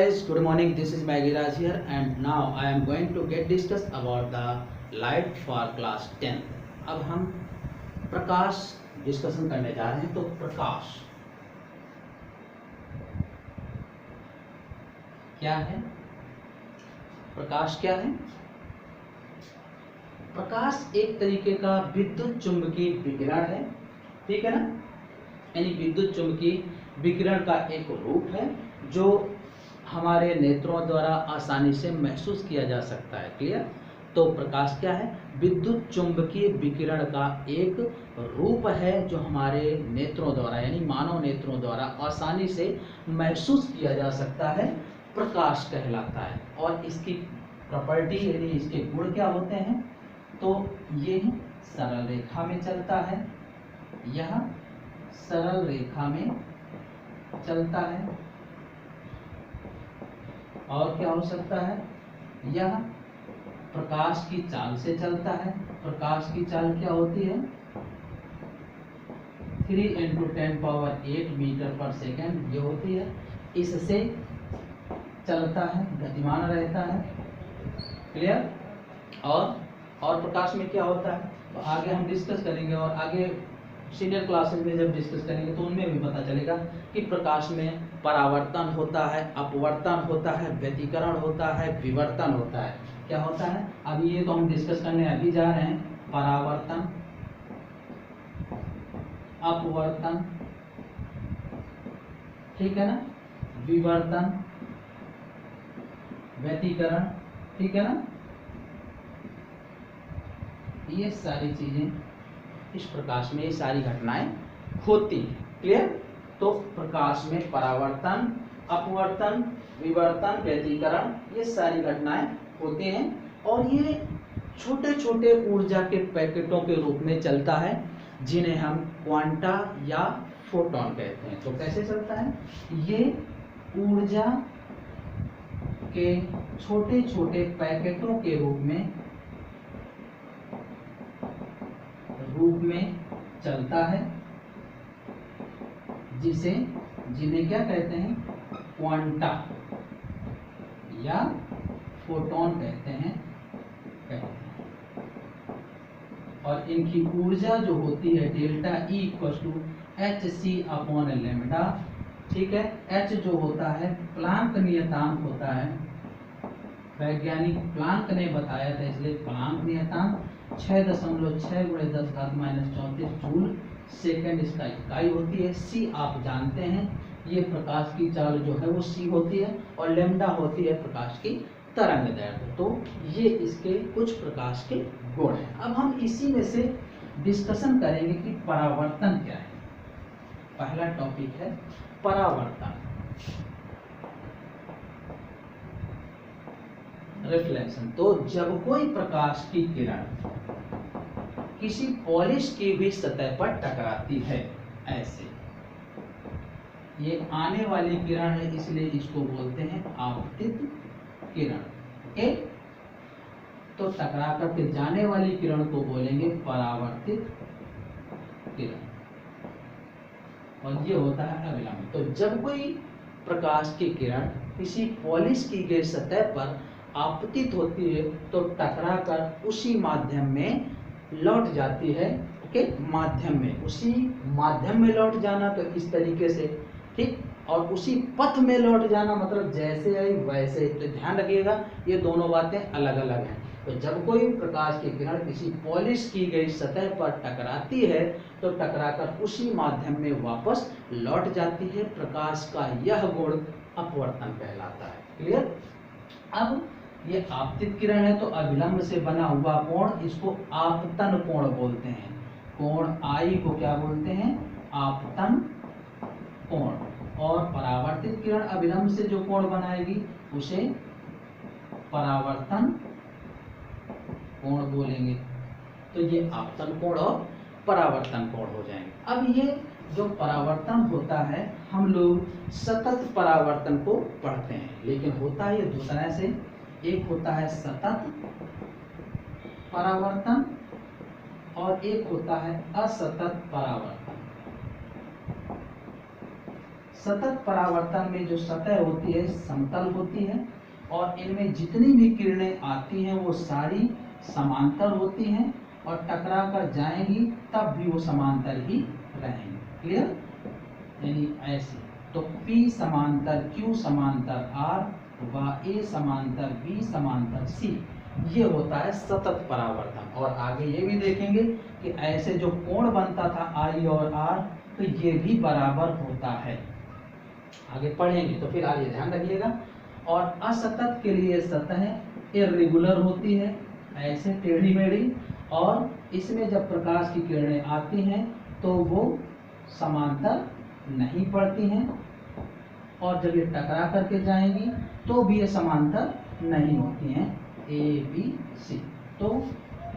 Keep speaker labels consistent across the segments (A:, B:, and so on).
A: guys, good morning. This is Maggie Raj here, and now I am going to get discuss about the light for class 10. अब हम प्रकाश discussion करने जा रहे हैं। तो प्रकाश क्या है? प्रकाश क्या है? प्रकाश एक तरीके का विद्युत चुंबकीय विकिरण है, ठीक है ना। यानी विद्युत चुंबकीय विकिरण का एक रूप है जो हमारे नेत्रों द्वारा आसानी से महसूस किया जा सकता है। क्लियर? तो प्रकाश क्या है? विद्युत चुंबकीय विकिरण का एक रूप है जो हमारे नेत्रों द्वारा यानी मानव नेत्रों द्वारा आसानी से महसूस किया जा सकता है, प्रकाश कहलाता है। और इसकी प्रॉपर्टी यानी इसके गुण क्या होते हैं? तो ये सरल रेखा में चलता है, यह सरल रेखा में चलता है। और क्या हो सकता है? यह प्रकाश की चाल से चलता है। प्रकाश की चाल क्या होती है? 3 × 10⁸ मीटर पर सेकेंड ये होती है। इससे चलता है, गतिमान रहता है। क्लियर? और प्रकाश में क्या होता है तो आगे हम डिस्कस करेंगे, और आगे सीनियर क्लासेस में जब डिस्कस करेंगे तो उनमें भी पता चलेगा कि प्रकाश में परावर्तन होता है, अपवर्तन होता है, व्यतिकरण होता है, विवर्तन होता है। क्या होता है अभी ये तो हम डिस्कस करने अभी जा रहे हैं। परावर्तन, अपवर्तन, ठीक है ना, विवर्तन, व्यतिकरण, ठीक है ना। ये सारी चीजें इस प्रकाश में, ये सारी घटनाएं होती हैं। क्लियर? तो प्रकाश में परावर्तन, अपवर्तन, विवर्तन, व्यतिकरण ये सारी घटनाएं होती हैं, और ये छोटे छोटे ऊर्जा के पैकेटों के रूप में चलता है जिन्हें हम क्वांटा या फोटॉन कहते हैं। तो कैसे चलता है? ये ऊर्जा के छोटे छोटे पैकेटों के रूप में चलता है, जिन्हें क्या कहते हैं? क्वांटा या फोटॉन कहते हैं। और इनकी ऊर्जा जो होती है डेल्टा E = hc/λ, ठीक है। H जो होता है प्लांक नियतांक होता है, वैज्ञानिक प्लांक ने बताया था, इसलिए प्लांक नियतांक 6.6 × 10⁻34 जूल सेकेंड इसका इकाई होती है। C आप जानते हैं, ये प्रकाश की चाल जो है वो C होती है, और लैम्डा होती है प्रकाश की तरंग दैर्घ्य। तो ये इसके कुछ प्रकाश के गुण हैं। अब हम इसी में से डिस्कशन करेंगे कि परावर्तन क्या है। पहला टॉपिक है परावर्तन, रिफ्लेक्शन। तो जब कोई प्रकाश की किरण किसी पॉलिश की हुई सतह पर टकराती है, ऐसे ये आने वाली किरण है, इसलिए इसको बोलते हैं आपतित किरण। ओके, तो टकरा करके जाने वाली किरण को बोलेंगे परावर्तित किरण, और ये होता है अविलंब। तो जब कोई प्रकाश की किरण किसी पॉलिश की गई सतह पर आपतित होती है तो टकरा कर उसी माध्यम में लौट जाती है। ओके, माध्यम में, उसी माध्यम में लौट जाना तो इस तरीके से, ठीक, और उसी पथ में लौट जाना मतलब जैसे आई वैसे। तो ध्यान रखिएगा ये दोनों बातें अलग अलग हैं। तो जब कोई प्रकाश की किरण किसी पॉलिश की गई सतह पर टकराती है तो टकराकर उसी माध्यम में वापस लौट जाती है। प्रकाश का यह गुण अपवर्तन कहलाता है। क्लियर? अब ये आपतित किरण है तो अविलंब से बना हुआ कोण, इसको आपतन कोण बोलते हैं। कोण I को क्या बोलते हैं? आपतन कोण। और परावर्तित किरण अविलंब से जो कोण बनाएगी उसे परावर्तन कोण बोलेंगे। तो ये आपतन कोण और परावर्तन कोण हो जाएंगे। अब ये जो परावर्तन होता है हम लोग सतत परावर्तन को पढ़ते हैं, लेकिन होता है ये दो तरह से। एक होता है सतत परावर्तन और एक होता है असतत परावर्तन। सतत परावर्तन में जो सतह होती है समतल होती है और इनमें जितनी भी किरणें आती हैं वो सारी समांतर होती हैं और टकरा कर जाएंगी तब भी वो समांतर ही रहेंगी। क्लियर? यानी ऐसे तो P समांतर Q समांतर R व A समांतर B समांतर C, ये होता है सतत परावर्तन। और आगे ये भी देखेंगे कि ऐसे जो कोण बनता था I और R, तो ये भी बराबर होता है। आगे पढ़ेंगे तो फिर आगे ध्यान रखिएगा। और असतत के लिए सतह इर्रेगुलर होती है, ऐसे टेढ़ी मेढ़ी, और इसमें जब प्रकाश की किरणें आती हैं तो वो समांतर नहीं पड़ती हैं, और जब ये टकरा करके जाएंगी तो भी ये समांतर नहीं होती हैं। A, B, C। तो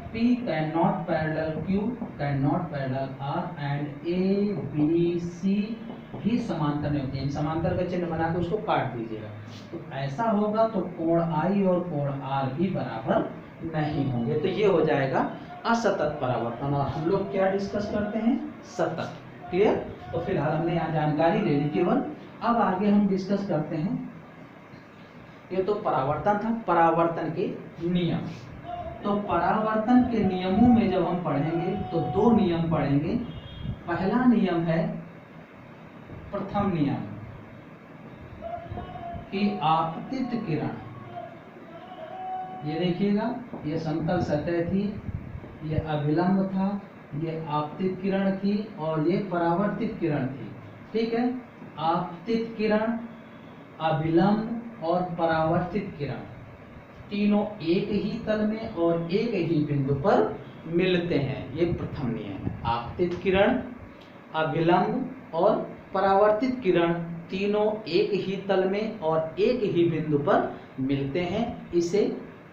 A: P can not parallel Q, can not parallel R and A, B, C भी समांतर नहीं होती है। समांतर का चिन्ह बना के उसको काट दीजिएगा। तो ऐसा होगा तो कोण I और कोण R भी बराबर नहीं होंगे। तो ये हो जाएगा असतत परावर्तन। और हम लोग क्या डिस्कस करते हैं? सतत। क्लियर? तो फिलहाल हमने यहाँ जानकारी ले ली केवल। अब आगे हम डिस्कस करते हैं, ये तो परावर्तन था, परावर्तन के नियम। तो परावर्तन के नियमों में जब हम पढ़ेंगे तो दो नियम पढ़ेंगे। पहला नियम है प्रथम नियम कि आपतित किरण, ये देखिएगा, ये समतल सतह थी, ये अभिलंब था, ये आपतित किरण थी और ये परावर्तित किरण थी। ठीक है? आपतित किरण, अभिलंब और परावर्तित किरण तीनों एक ही तल में और एक ही बिंदु पर मिलते हैं। ये प्रथम नियम है। आपतित किरण, अभिलंब और परावर्तित किरण तीनों एक ही तल में और एक ही बिंदु पर मिलते हैं। इसे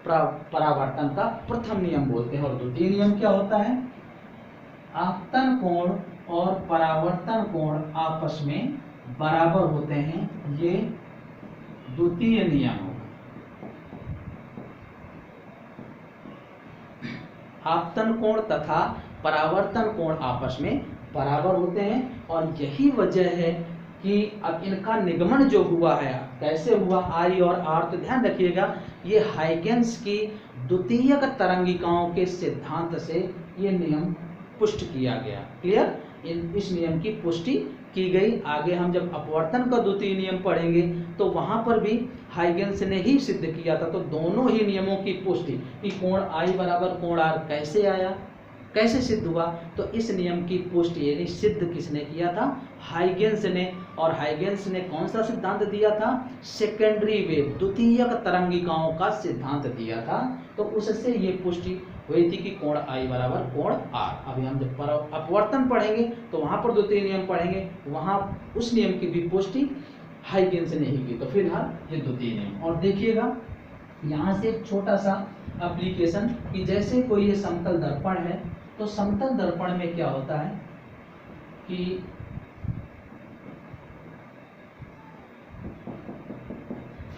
A: परावर्तन का प्रथम नियम बोलते हैं। और द्वितीय नियम क्या होता है? आपतन कोण और परावर्तन कोण आपस में बराबर होते हैं। ये द्वितीय नियम होगा। आपतन कोण तथा परावर्तन कोण आपस में बराबर होते हैं और यही वजह है कि अब इनका निगमन जो हुआ है, कैसे हुआ I और R, तो ध्यान रखिएगा, ये हाइगेंस की द्वितीयक तरंगिकाओं के सिद्धांत से ये नियम पुष्ट किया गया। क्लियर? इस नियम की पुष्टि की गई। आगे हम जब अपवर्तन का द्वितीय नियम पढ़ेंगे तो वहां पर भी हाइगेंस ने ही सिद्ध किया था। तो दोनों ही नियमों की पुष्टि कि कोण I बराबर कोण R कैसे आया, कैसे सिद्ध हुआ, तो इस नियम की पुष्टि यानी सिद्ध किसने किया था? हाइगेंस ने। और हाइगेंस ने कौन सा सिद्धांत दिया था? सेकेंडरी वेव, द्वितीयक तरंगिकाओं का सिद्धांत दिया था। तो उससे ये पुष्टि हुई थी कि कोण I बराबर कोण R। अभी हम जब अपवर्तन पढ़ेंगे तो वहां पर द्वितीय नियम पढ़ेंगे, वहां उस नियम की भी पुष्टि हाइगेंस ने ही की। तो फिलहाल ये द्वितीय नियम। और देखिएगा यहाँ से एक छोटा सा एप्लीकेशन कि जैसे कोई ये समतल दर्पण है, तो समतल दर्पण में क्या होता है कि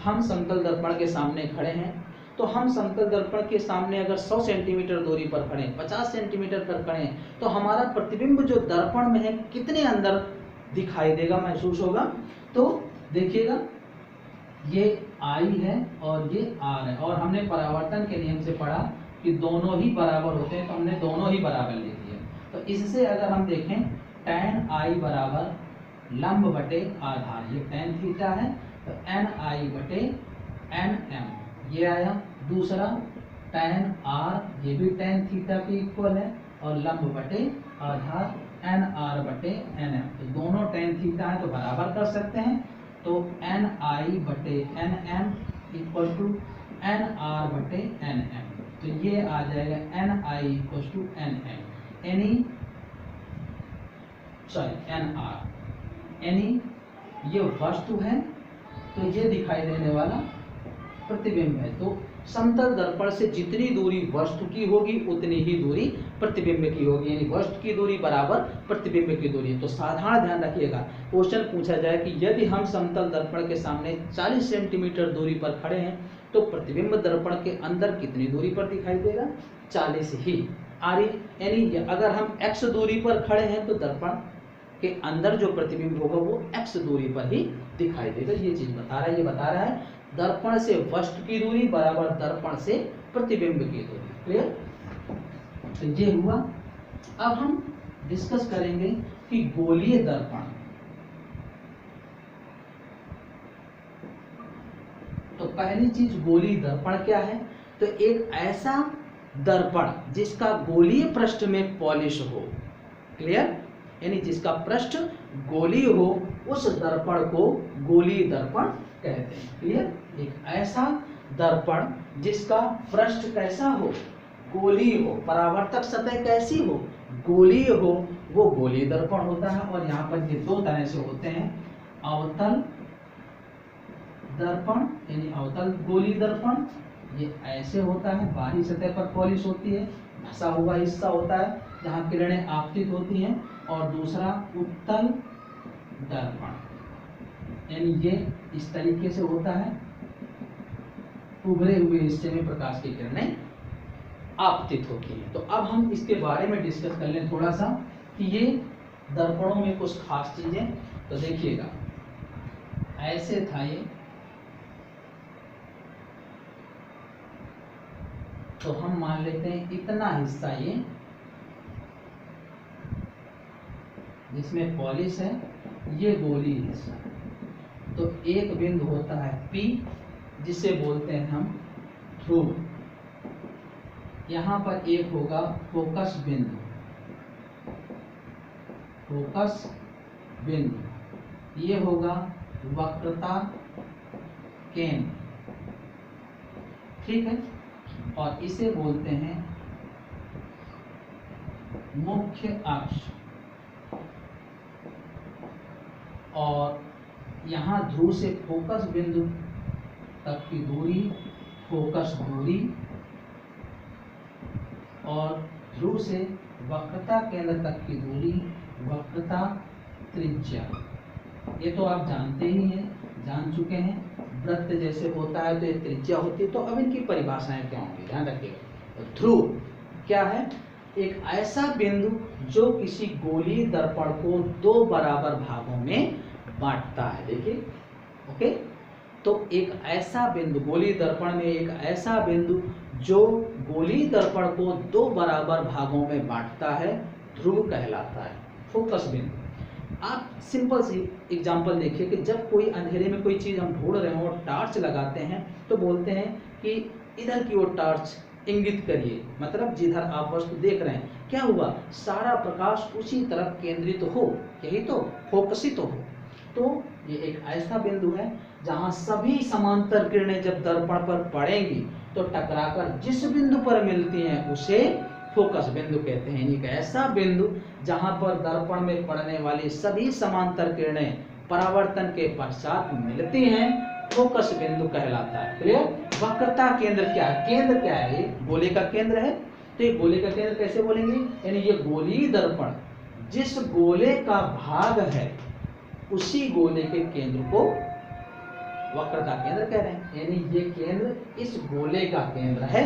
A: हम समतल दर्पण के सामने खड़े हैं, तो हम समतल दर्पण के सामने अगर 100 सेंटीमीटर दूरी पर खड़े, 50 सेंटीमीटर पर खड़े, तो हमारा प्रतिबिंब जो दर्पण में है कितने अंदर दिखाई देगा, महसूस होगा? तो देखिएगा, ये I है और ये R है, और हमने परावर्तन के नियम से पढ़ा कि दोनों ही बराबर होते हैं, तो हमने दोनों ही बराबर लिख दिया। तो इससे अगर हम देखें tan I बराबर लंब बटे आधार, ये tan थीटा है, तो NI बटे NM ये आया। दूसरा tan R, ये भी tan थीटा के इक्वल है, और लंब बटे आधार NR बटे NM, तो दोनों tan थीटा है तो बराबर कर सकते हैं। तो NI बटे NM इक्वल टू NR बटे NM, तो ये आ जाएगा NI equal to NM, NR ये वस्तु है, तो ये दिखाई देने वाला प्रतिबिंब है। तो समतल दर्पण से जितनी दूरी वस्तु की होगी उतनी ही दूरी प्रतिबिंब की होगी, यानी वस्तु की दूरी बराबर प्रतिबिंब की दूरी। तो साधारण ध्यान रखिएगा, क्वेश्चन पूछा जाए कि यदि हम समतल दर्पण के सामने 40 सेंटीमीटर दूरी पर खड़े हैं तो प्रतिबिंब दर्पण के अंदर कितनी दूरी पर दिखाई देगा? 40 ही। यानी अगर हम x दूरी पर खड़े हैं तो दर्पण के अंदर जो प्रतिबिंब होगा वो x दूरी पर ही दिखाई देगा। ये चीज बता रहा है, ये बता रहा है दर्पण से वस्तु की दूरी बराबर दर्पण से प्रतिबिंब की दूरी। क्लियर? तो ये हुआ। अब हम डिस्कस करेंगे कि गोलीय दर्पण। तो पहली चीज गोलीय दर्पण क्या है? तो एक ऐसा दर्पण जिसका गोलीय पृष्ठ में पॉलिश हो। क्लियर? यानी जिसका पृष्ठ गोलीय हो, उस दर्पण को गोलीय दर्पण कहते हैं। क्लियर? एक ऐसा दर्पण जिसका पृष्ठ कैसा हो? गोलीय हो। परावर्तक सतह कैसी हो? गोलीय हो, वो गोलीय दर्पण होता है। और यहाँ पर ये दो तरह से होते हैं, अवतल दर्पण यानी अवतल गोलीय दर्पण, ये ऐसे होता है, बाहरी सतह पर पॉलिश होती है, धसा हुआ हिस्सा होता है जहाँ किरणें आपतित होती हैं। और दूसरा उत्तल दर्पण, यानी ये इस तरीके से होता है, उभरे हुए हिस्से में प्रकाश की किरणें आपतित होती है। तो अब हम इसके बारे में डिस्कस कर लें थोड़ा सा कि ये दर्पणों में कुछ खास चीजें। तो देखिएगा, ऐसे था ये, तो हम मान लेते हैं इतना हिस्सा ये जिसमें पॉलिश है, ये गोलीय हिस्सा। तो एक बिंदु होता है P जिसे बोलते हैं हम ध्रुव। यहाँ पर एक होगा फोकस बिंदु, फोकस बिंदु, ये होगा वक्रता केंद्र। ठीक है? और इसे बोलते हैं मुख्य अक्ष। और यहाँ ध्रुव से फोकस बिंदु तक की दूरी फोकस दूरी, और ध्रुव से वक्रता केंद्र तक की दूरी वक्रता त्रिज्या। ये तो आप जानते ही हैं, जान चुके हैं। वृत्त जैसे होता है तो ये त्रिज्या होती है। तो अब इनकी परिभाषाएं क्या होंगी, ध्यान रखिएगा। तो ध्रुव क्या है? एक ऐसा बिंदु जो किसी गोलीय दर्पण को दो बराबर भागों में बांटता है। देखिए, ओके। तो एक ऐसा बिंदु, गोलीय दर्पण में एक ऐसा बिंदु जो गोलीय दर्पण को दो बराबर भागों में बांटता है, ध्रुव कहलाता है, फोकस बिंदु। आप सिंपल सी एग्जांपल देखिए कि जब कोई अंधेरे में कोई चीज हम ढूंढ रहे हो और टार्च लगाते हैं तो बोलते हैं कि इधर की ओर टार्च इंगित करिए, मतलब जिधर आप वस्तु देख रहे हैं क्या हुआ, सारा प्रकाश उसी तरफ केंद्रित हो, यही तो फोकसित हो। तो ये एक ऐसा बिंदु है जहां सभी समांतर किरणें जब दर्पण पर पड़ेंगी तो टकराकर जिस बिंदु पर मिलती हैं उसे फोकस बिंदु कहते हैं। एक ऐसा बिंदु जहां पर दर्पण में पड़ने वाली सभी समांतर किरणें परावर्तन के पश्चात मिलती हैं, फोकस बिंदु कहलाता है। क्लियर? वक्रता केंद्र क्या है? केंद्र क्या है? ये गोले का केंद्र है। तो ये गोले का केंद्र कैसे बोलेंगे? यानी ये गोलीय दर्पण जिस गोले का भाग है उसी गोले के केंद्र को वक्रता केंद्र कह रहे हैं। यानी ये केंद्र इस गोले का केंद्र है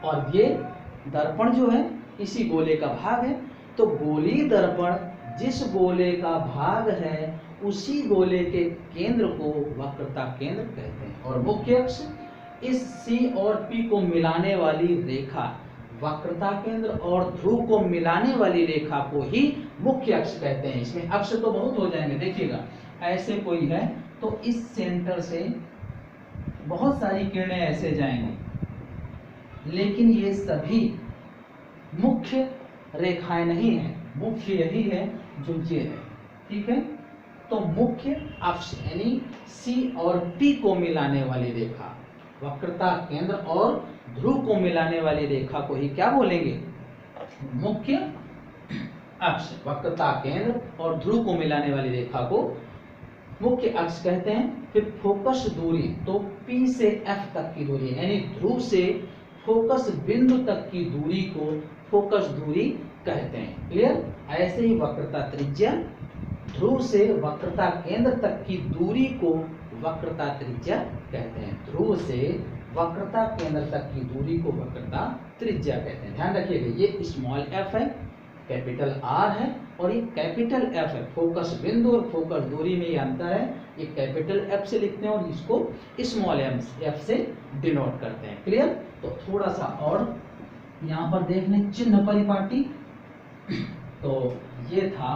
A: और ये दर्पण जो है इसी गोले का भाग है। तो गोलीय दर्पण जिस गोले का भाग है उसी गोले के केंद्र को वक्रता केंद्र कहते हैं। और मुख्य अक्ष, इस C और P को मिलाने वाली रेखा, वक्रता केंद्र और ध्रुव को मिलाने वाली रेखा को ही मुख्य अक्ष कहते हैं। इसमें अक्ष तो बहुत हो जाएंगे। देखिएगा, ऐसे कोई है तो इस सेंटर से बहुत सारी किरणें ऐसे जाएंगी, लेकिन ये सभी मुख्य रेखाएं नहीं है, मुख्य यही है जो ये है। ठीक है? तो मुख्य अक्ष यानी C और P को मिलाने वाली रेखा, वक्रता केंद्र और ध्रुव को मिलाने वाली रेखा को ही क्या बोलेंगे? मुख्य अक्ष। वक्रता केंद्र और ध्रुव को मिलाने वाली रेखा को मुख्य अक्ष कहते हैं। फिर फोकस दूरी, तो P से F तक की दूरी यानी ध्रुव से फोकस बिंदु तक की दूरी को फोकस दूरी कहते हैं। क्लियर? ऐसे ही वक्रता त्रिज्या, ध्रुव से वक्रता केंद्र तक की दूरी को वक्रता त्रिज्या कहते हैं। ध्रुव से वक्रता केंद्र तक की दूरी को वक्रता त्रिज्या कहते हैं। ध्यान रखिएगा, ये स्मॉल f है, कैपिटल R है और ये कैपिटल एफ है, फोकस बिंदु और फोकस दूरी में ये अंतर है, ये कैपिटल एफ से लिखते हैं और इसको स्मॉल एफ से डिनोट करते हैं। क्लियर? तो थोड़ा सा और यहाँ पर देख लें चिन्ह परिपाटी। तो ये था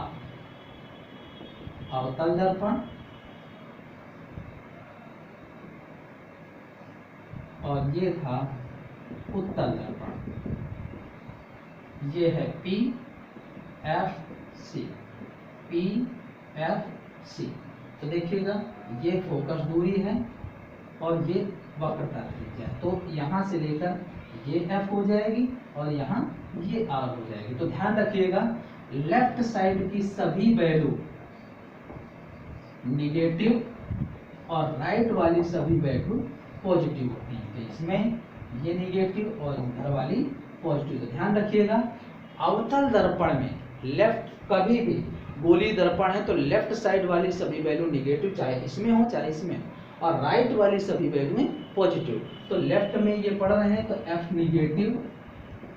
A: अवतल दर्पण और ये था उत्तल दर्पण। ये है P F C, P F C. तो देखिएगा ये फोकस दूरी है और ये वक्रता त्रिज्या, तो यहाँ से लेकर ये एफ हो जाएगी और यहाँ ये आर हो जाएगी। तो ध्यान रखिएगा लेफ्ट साइड की सभी वैल्यू निगेटिव और राइट वाली सभी वैल्यू पॉजिटिव होती हैं। तो इसमें ये निगेटिव और इधर वाली पॉजिटिव। तो ध्यान रखिएगा अवतल दर्पण में लेफ्ट, कभी भी गोली दर्पण है तो लेफ्ट साइड वाली सभी वैल्यू निगेटिव, चाहे इसमें हो चाहे इसमें हो, और राइट वाली सभी वैल्यू है पॉजिटिव। तो लेफ्ट में ये पढ़ रहे हैं तो एफ निगेटिव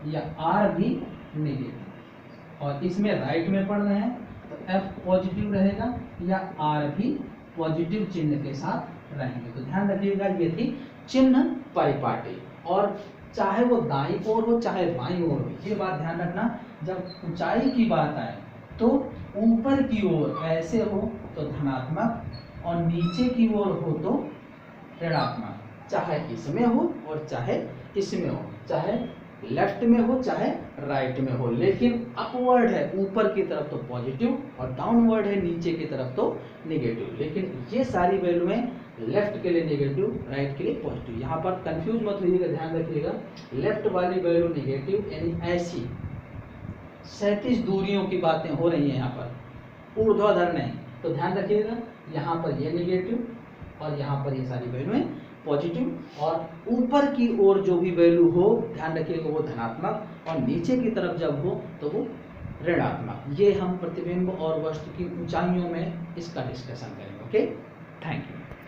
A: या आर भी निगेटिव, और इसमें राइट में पढ़ रहे हैं तो एफ पॉजिटिव रहेगा या आर भी पॉजिटिव चिन्ह के साथ रहेंगे। तो ध्यान रखिएगा ये थी चिन्ह परिपाटी, और चाहे वो दाईं ओर हो चाहे बाईं ओर हो, ये बात ध्यान रखना। जब ऊंचाई की बात आए तो ऊपर की ओर ऐसे हो तो धनात्मक और नीचे की ओर हो तो ऋणात्मक, चाहे इसमें हो और चाहे इसमें हो, चाहे लेफ्ट में हो चाहे राइट में हो। लेकिन अपवर्ड है ऊपर की तरफ तो पॉजिटिव और डाउनवर्ड है नीचे की तरफ तो नेगेटिव। लेकिन ये सारी वैल्यूएं लेफ्ट के लिए नेगेटिव, राइट के लिए पॉजिटिव। यहाँ पर कंफ्यूज मत होइएगा, ध्यान रखिएगा लेफ्ट वाली वैल्यू नेगेटिव यानी ऐसी 37 दूरियों की बातें हो रही हैं यहाँ पर, ऊर्ध्वाधर नहीं। तो ध्यान रखिएगा यहाँ पर ये नेगेटिव और यहाँ पर ये सारी वैल्यूएं पॉजिटिव, और ऊपर की ओर जो भी वैल्यू हो ध्यान रखिएगा वो धनात्मक, और नीचे की तरफ जब हो तो वो ऋणात्मक। ये हम प्रतिबिंब और वस्तु की ऊंचाइयों में इसका डिस्कशन करेंगे। Okay, thank you.